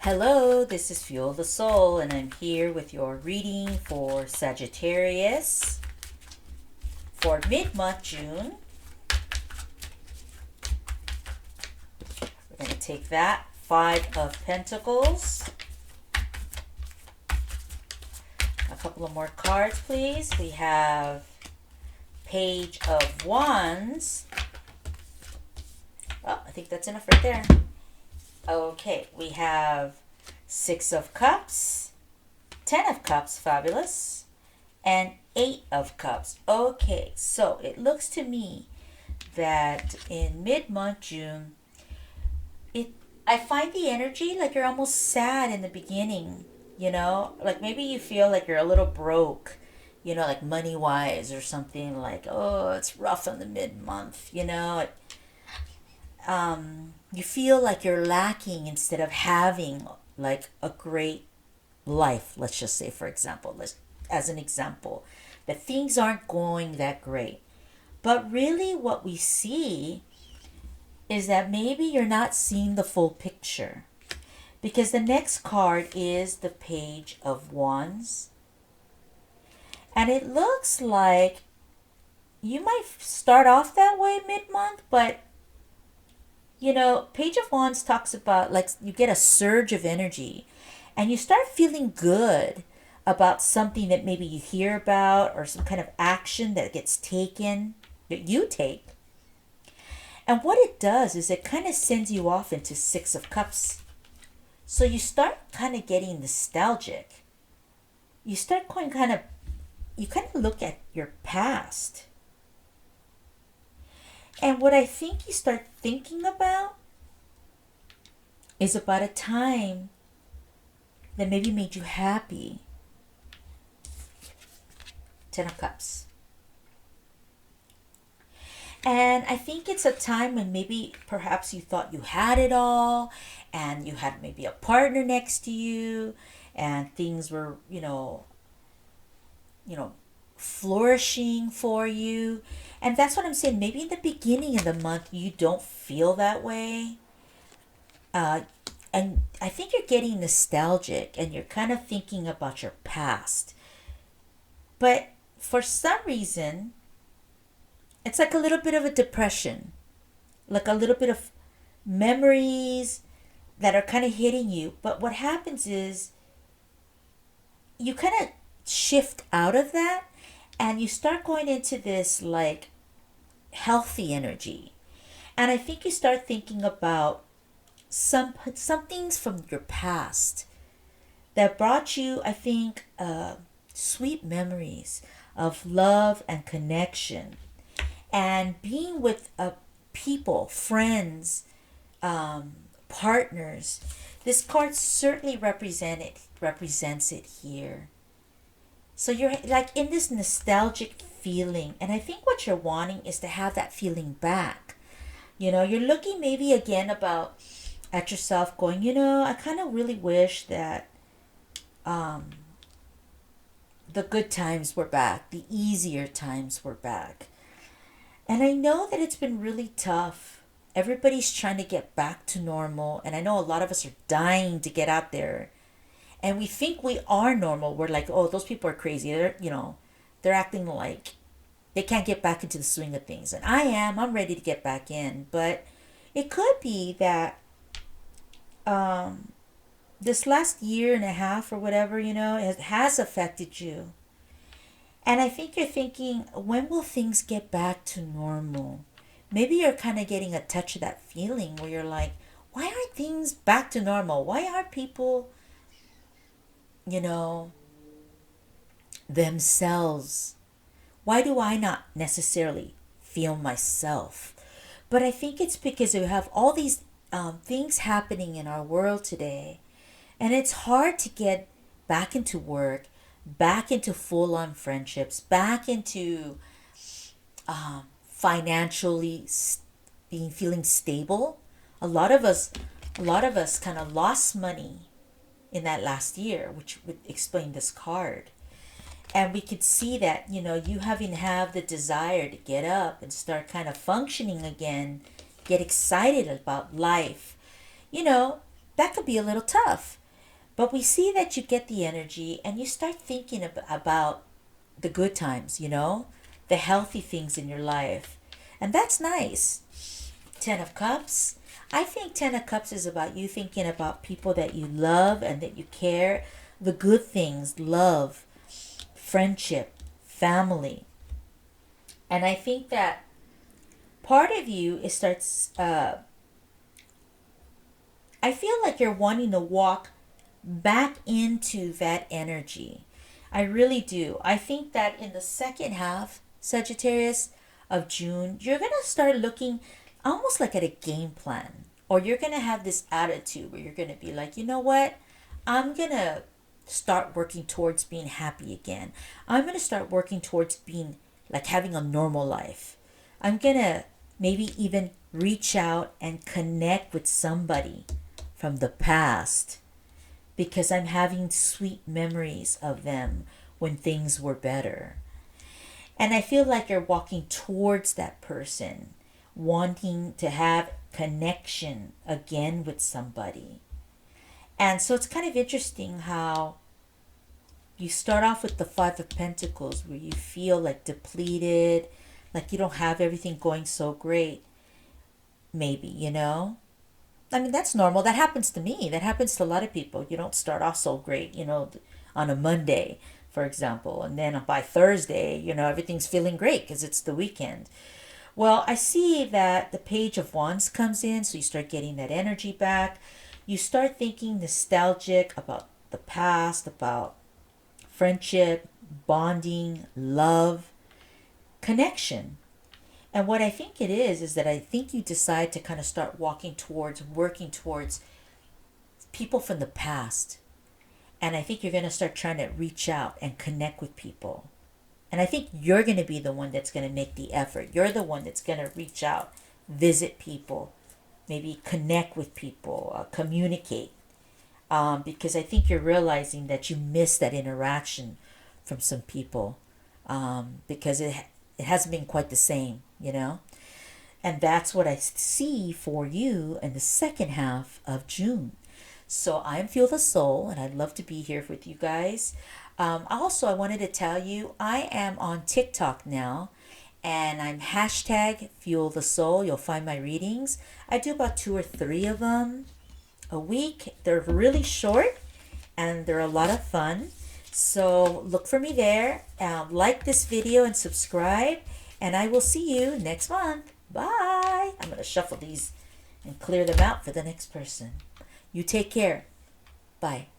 Hello, this is Fuel the Soul, and I'm here with your reading for Sagittarius for mid month June. We're going to take that Five of Pentacles. A couple of more cards, please. We have Page of Wands. Oh, I think that's enough right there. Okay, we have Six of Cups, Ten of Cups, fabulous, and Eight of Cups. Okay, so it looks to me that in mid-month June, I find the energy like you're almost sad in the beginning, like maybe you feel like you're a little broke, like money-wise or something, like, oh, it's rough in the mid-month, you feel like you're lacking instead of having like a great life. Let's just say, for example, as an example, that things aren't going that great. But really, what we see is that maybe you're not seeing the full picture, because the next card is the Page of Wands, and it looks like you might start off that way mid-month, but Page of Wands talks about like you get a surge of energy and you start feeling good about something that maybe you hear about or some kind of action that gets taken, that you take. And what it does is it kind of sends you off into Six of Cups. So you start kind of getting nostalgic. You start going you kind of look at your past. And what I think you start thinking about is about a time that maybe made you happy. Ten of Cups. And I think it's a time when maybe perhaps you thought you had it all and you had maybe a partner next to you and things were, flourishing for you. And that's what I'm saying. Maybe in the beginning of the month, you don't feel that way. And I think you're getting nostalgic and you're kind of thinking about your past. But for some reason, it's like a little bit of a depression, like a little bit of memories that are kind of hitting you. But what happens is you kind of shift out of that and you start going into this like healthy energy. And I think you start thinking about some things from your past that brought you, I think, sweet memories of love and connection and being with people, friends, partners. This card certainly represents it here. So you're like in this nostalgic feeling, and I think what you're wanting is to have that feeling back. You're looking maybe again about at yourself going, I kind of really wish that the good times were back, the easier times were back. And I know that it's been really tough. Everybody's trying to get back to normal, and I know a lot of us are dying to get out there. And we think we are normal. We're like, oh, those people are crazy. They're acting like they can't get back into the swing of things. And I'm ready to get back in. But it could be that this last year and a half or whatever, it has affected you. And I think you're thinking, when will things get back to normal? Maybe you're kind of getting a touch of that feeling where you're like, why aren't things back to normal? Why aren't people, themselves? Why do I not necessarily feel myself? But I think it's because we have all these things happening in our world today. And it's hard to get back into work, back into full-on friendships, back into financially feeling stable. A lot of us kind of lost money in that last year, which would explain this card. And we could see that, you having have the desire to get up and start kind of functioning again, get excited about life. You know, that could be a little tough. But we see that you get the energy and you start thinking about the good times, the healthy things in your life. And that's nice. 10 of Cups. I think 10 of Cups is about you thinking about people that you love and that you care, the good things, love, friendship, family. And I think that part of you is starts I feel like you're wanting to walk back into that energy. I really do. I think that in the second half, Sagittarius, of June, you're going to start looking almost like at a game plan. Or you're going to have this attitude where you're going to be like, you know what? I'm going to start working towards being happy again. I'm going to start working towards being like having a normal life. I'm going to maybe even reach out and connect with somebody from the past because I'm having sweet memories of them when things were better. And I feel like you're walking towards that person, wanting to have connection again with somebody. And so it's kind of interesting how you start off with the Five of Pentacles where you feel like depleted, like you don't have everything going so great. Maybe. I mean, that's normal. That happens to me. That happens to a lot of people. You don't start off so great, on a Monday, for example. And then by Thursday, everything's feeling great because it's the weekend. Well, I see that the Page of Wands comes in, so you start getting that energy back. You start thinking nostalgic about the past, about friendship, bonding, love, connection. And what I think it is that I think you decide to kind of start working towards people from the past. And I think you're going to start trying to reach out and connect with people. And I think you're going to be the one that's going to make the effort. You're the one that's going to reach out, visit people, maybe connect with people, communicate. Because I think you're realizing that you miss that interaction from some people because it hasn't been quite the same. And that's what I see for you in the second half of June. So I'm Feel the Soul, and I'd love to be here with you guys. Also, I wanted to tell you, I am on TikTok now, and I'm hashtag Fuel the Soul. You'll find my readings. I do about 2 or 3 of them a week. They're really short, and they're a lot of fun. So look for me there. Like this video and subscribe, and I will see you next month. Bye. I'm going to shuffle these and clear them out for the next person. You take care. Bye.